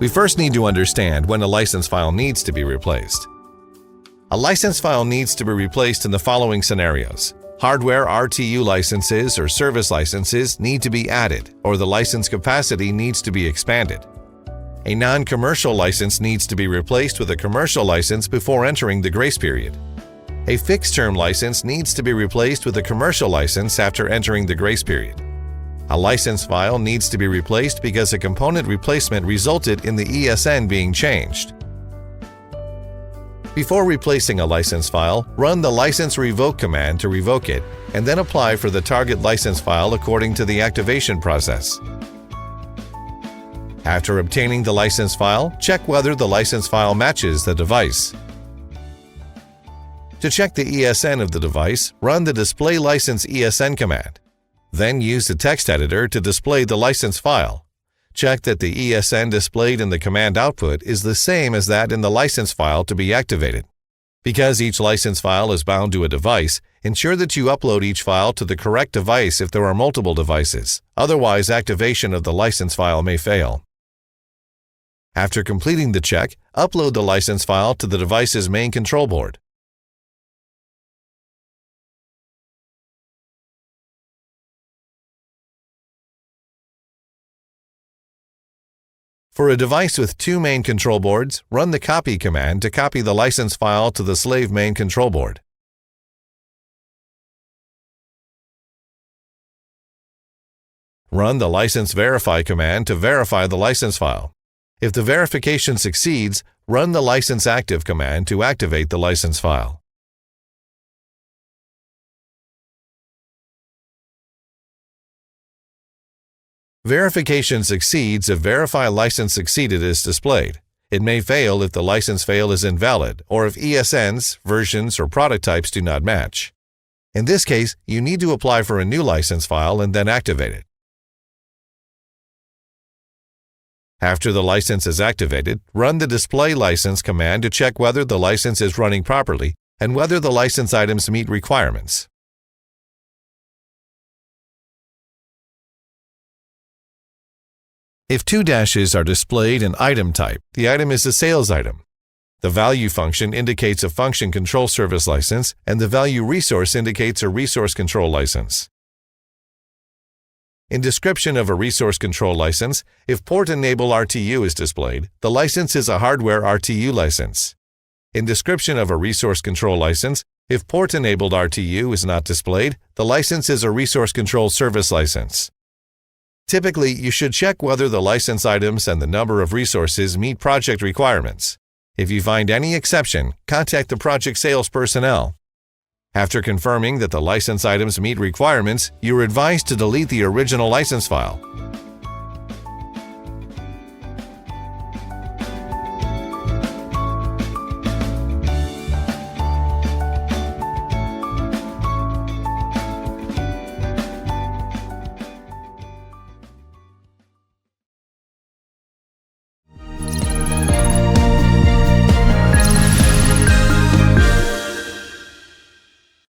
We first need to understand when a license file needs to be replaced. A license file needs to be replaced in the following scenarios. Hardware RTU licenses or service licenses need to be added, or the license capacity needs to be expanded. A non-commercial license needs to be replaced with a commercial license before entering the grace period. A fixed-term license needs to be replaced with a commercial license after entering the grace period. A license file needs to be replaced because a component replacement resulted in the ESN being changed. Before replacing a license file, run the license revoke command to revoke it, and then apply for the target license file according to the activation process. After obtaining the license file, check whether the license file matches the device. To check the ESN of the device, run the display license ESN command. Then use the text editor to display the license file. Check that the ESN displayed in the command output is the same as that in the license file to be activated. Because each license file is bound to a device, ensure that you upload each file to the correct device if there are multiple devices. Otherwise, activation of the license file may fail. After completing the check, upload the license file to the device's main control board. For a device with two main control boards, run the copy command to copy the license file to the slave main control board. Run the license verify command to verify the license file. If the verification succeeds, run the license active command to activate the license file. Verification succeeds if verify license succeeded is displayed. It may fail if the license fail is invalid or if ESNs, versions, or product types do not match. In this case, you need to apply for a new license file and then activate it. After the license is activated, run the display license command to check whether the license is running properly and whether the license items meet requirements. If two dashes are displayed in item type, the item is a sales item. The value function indicates a function control service license, and the value resource indicates a resource control license. In description of a resource control license, if port enable RTU is displayed, the license is a hardware RTU license. In description of a resource control license, if port enabled RTU is not displayed, the license is a resource control service license. Typically, you should check whether the license items and the number of resources meet project requirements. If you find any exception, contact the project sales personnel. After confirming that the license items meet requirements, you are advised to delete the original license file.